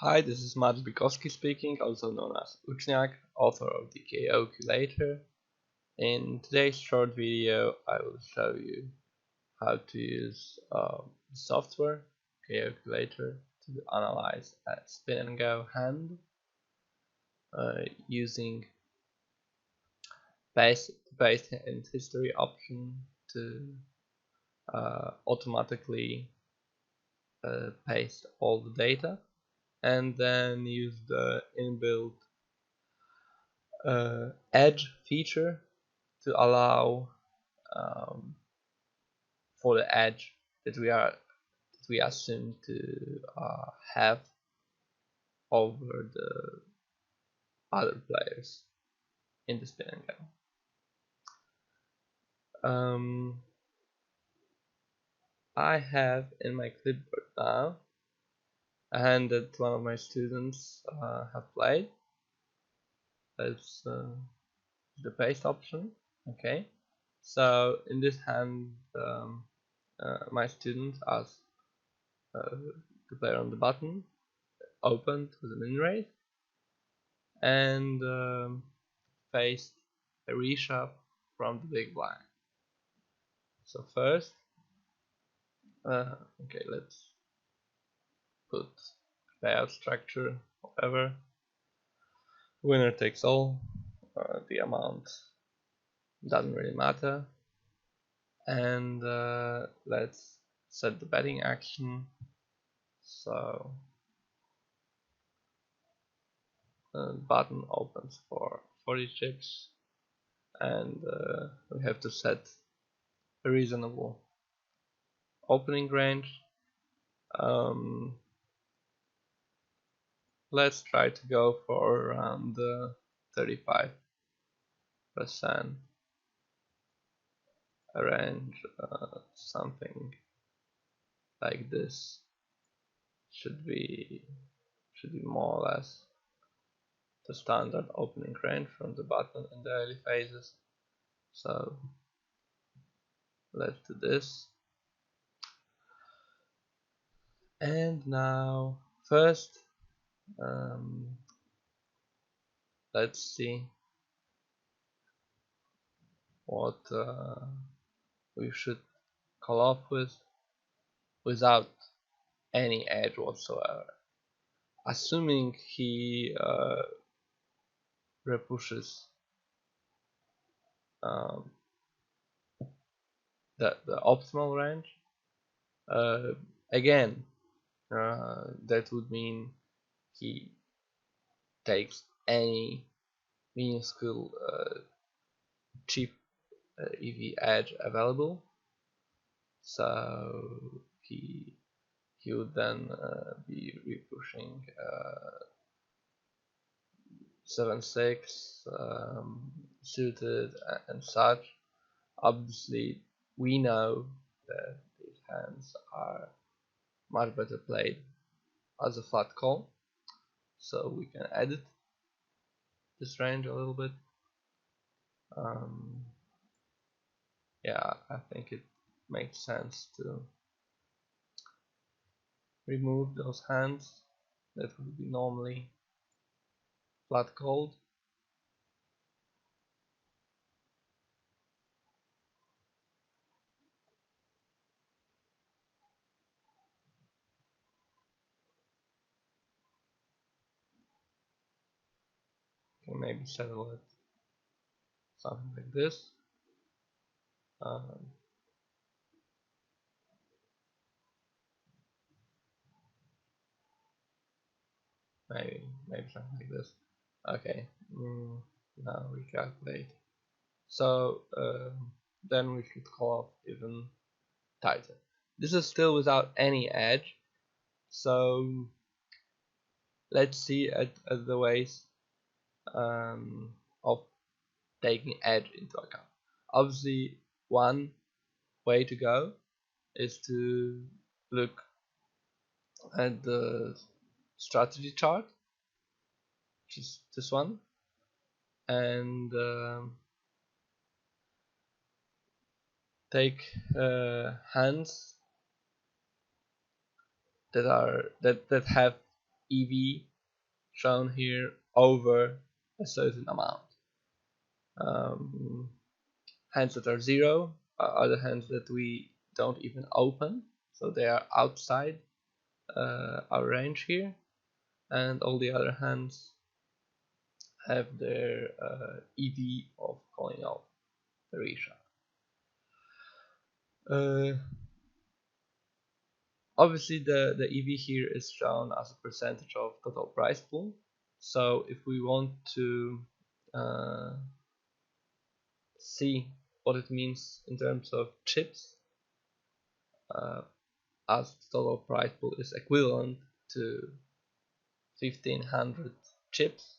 Hi, this is Matt Bykowski speaking, also known as Uczniak, author of the KOculator. In today's short video, I will show you how to use the software KOculator to analyze a spin and go hand using paste and history option to automatically paste all the data, and then use the inbuilt edge feature to allow for the edge that we assume to have over the other players in the spin and go. I have in my clipboard now a hand that one of my students have played. That's the paste option. Okay, so in this hand, my student asked the player on the button opened with an in-raise and faced a reshove from the big blind. So first, okay, let's put payout structure, whatever. Winner takes all. The amount doesn't really matter. And let's set the betting action. So button opens for 40 chips, and we have to set a reasonable opening range. Let's try to go for around 35% range. Something like this should be more or less the standard opening range from the button in the early phases. So let's do this. And now first let's see what we should call off with without any edge whatsoever. Assuming he repushes the optimal range, again that would mean he takes any minuscule cheap EV edge available, so he would then be repushing 7-6 suited and such. Obviously we know that these hands are much better played as a flat call, so we can edit this range a little bit. Yeah, I think it makes sense to remove those hands that would be normally flat called. Can maybe settle it something like this. Maybe something like this. Okay, now we calculate. So then we should call off even tighter. This is still without any edge, so let's see at the ways of taking edge into account. Obviously, one way to go is to look at the strategy chart, which is this one, and take hands that have EV shown here over a certain amount. Hands that are 0 are the hands that we don't even open, so they are outside our range here, and all the other hands have their EV of calling off the reshot. Obviously the EV here is shown as a percentage of total price pool, so if we want to see what it means in terms of chips, as the total price pool is equivalent to 1500 chips,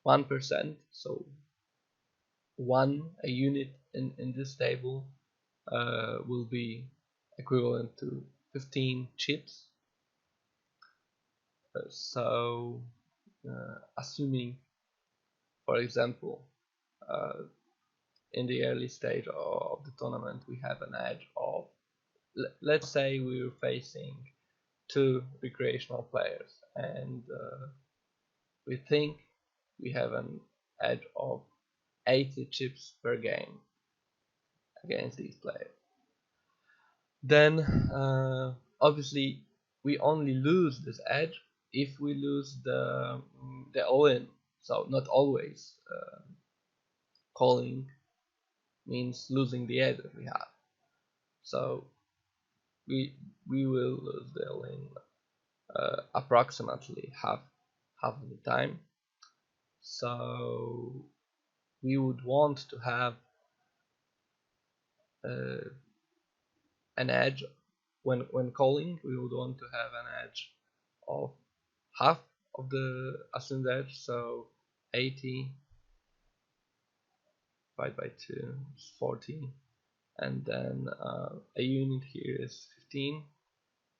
1%, so a unit in this table will be equivalent to 15 chips. So assuming, for example, in the early stage of the tournament we have an edge of, let's say we were facing 2 recreational players, and we think we have an edge of 80 chips per game against these players. Then obviously we only lose this edge if we lose the all-in. So not always calling means losing the edge that we have. So we will lose the all-in approximately half of the time. So we would want to have an edge when calling. We would want to have an edge of half of the assumed edge, so 80 divided by 2 is 40, and then a unit here is 15.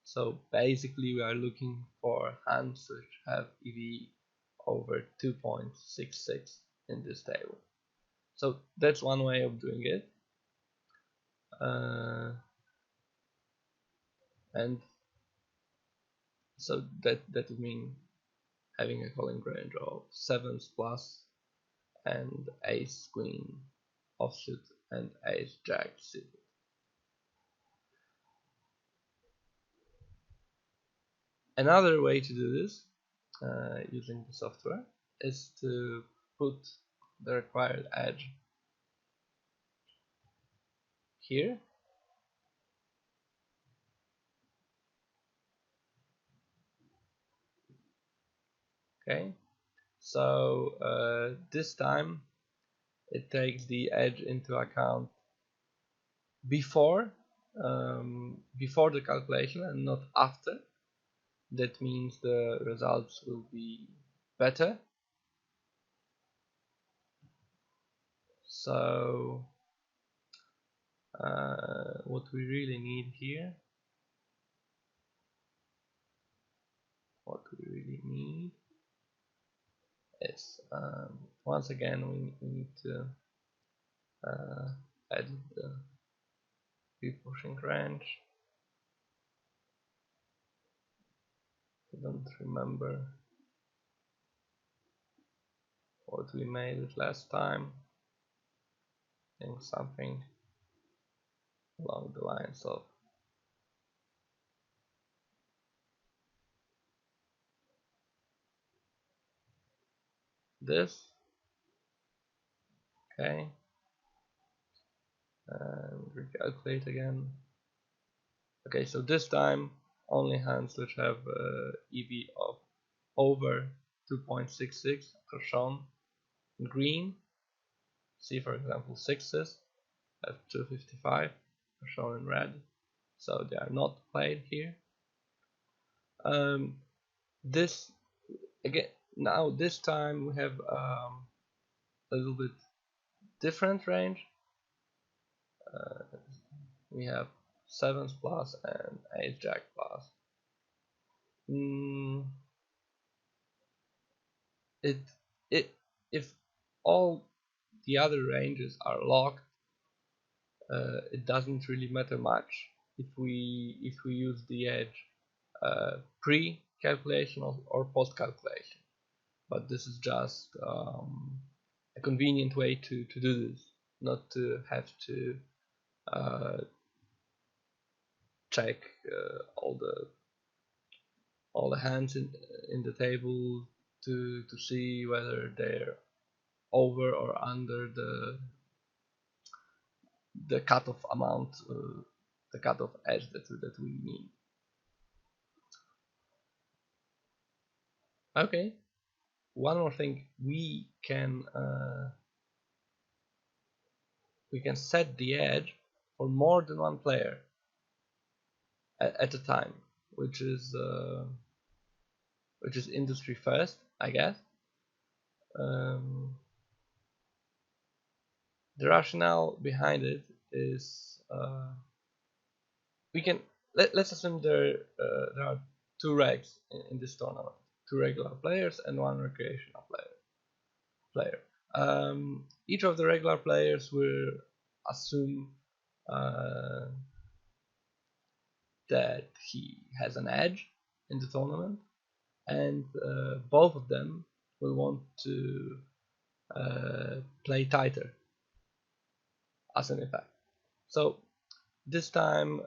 So basically we are looking for hands which have EV over 2.66 in this table. So that's one way of doing it. And so that would mean having a calling range of 7s plus and ace queen offsuit and ace jack suited. Another way to do this using the software is to put the required edge here. Okay, so this time it takes the edge into account before the calculation and not after. That means the results will be better. So what we really need here, is once again we need to edit the pushing range. I don't remember what we made it last time. I think something along the lines of this. Okay, and recalculate again. Okay, so this time only hands which have EV of over 2.66 are shown in green. See, for example, 6s have 255 are shown in red, so they are not played here. This again, now this time we have a little bit different range. We have 7s plus and ace jack plus. If all the other ranges are locked, it doesn't really matter much if we use the edge pre calculation or post calculation, but this is just a convenient way to do this, not to have to uh, check all the hands in the table to see whether they're over or under the cutoff amount, the cutoff edge that we need. Okay, one more thing, we can set the edge for more than one player at a time, which is industry first, I guess. Um, the rationale behind it is we can let's assume there are two regs in this tournament, two regular players and one recreational player. Each of the regular players will assume uh, that he has an edge in the tournament, and both of them will want to play tighter as an effect. So this time,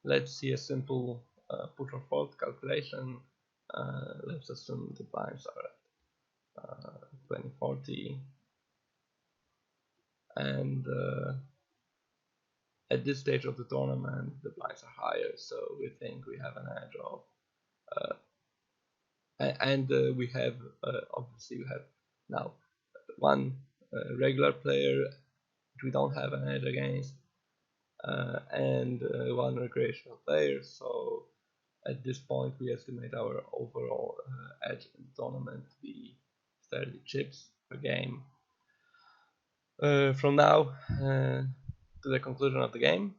let's see a simple push or fold calculation. Let's assume the blinds are at 2040, and at this stage of the tournament the blinds are higher, so we think we have an edge of and we have obviously we have now one regular player we don't have an edge against, and one recreational player, so at this point we estimate our overall edge in the tournament to be 30 chips per game. From now to the conclusion of the game,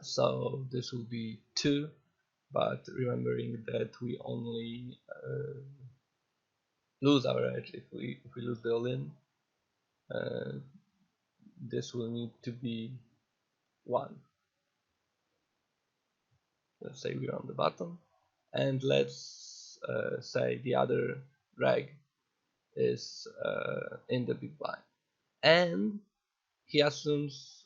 so this will be 2, but remembering that we only lose our edge if we lose the all-in, this will need to be 1. Let's say we're on the bottom, and let's say the other reg is in the big blind, and he assumes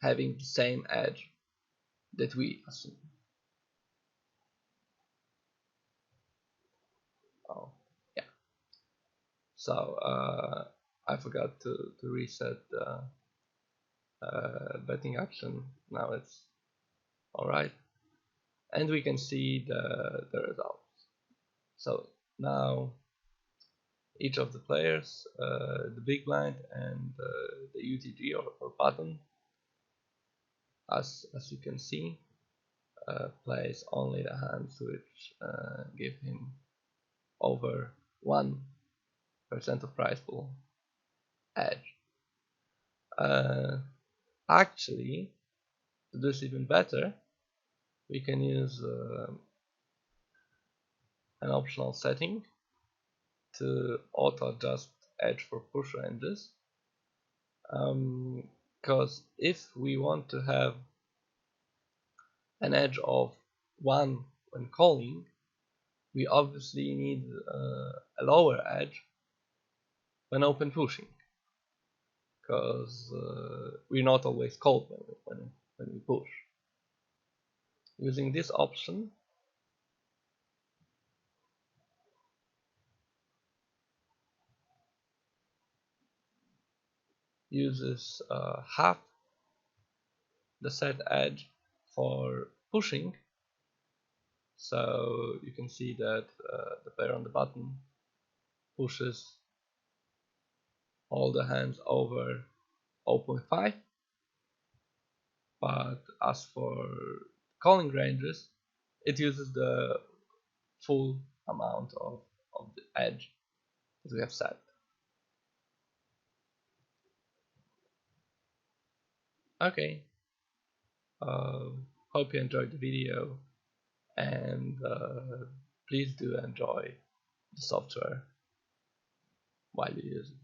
having the same edge that we assume. Oh, yeah. So I forgot to reset the betting action. Now it's all right, and we can see the results. So now each of the players, the big blind and the UTG or button, as you can see, plays only the hands which give him over 1% of prize pool edge. Actually, to do this even better, we can use an optional setting to auto adjust edge for push ranges, because if we want to have an edge of 1 when calling, we obviously need a lower edge when open pushing, because we're not always called when we push. Using this option, uses half the set edge for pushing, so you can see that the player on the button pushes all the hands over 0.5, but as for calling ranges, it uses the full amount of the edge that we have set. Okay, hope you enjoyed the video, and please do enjoy the software while you use it.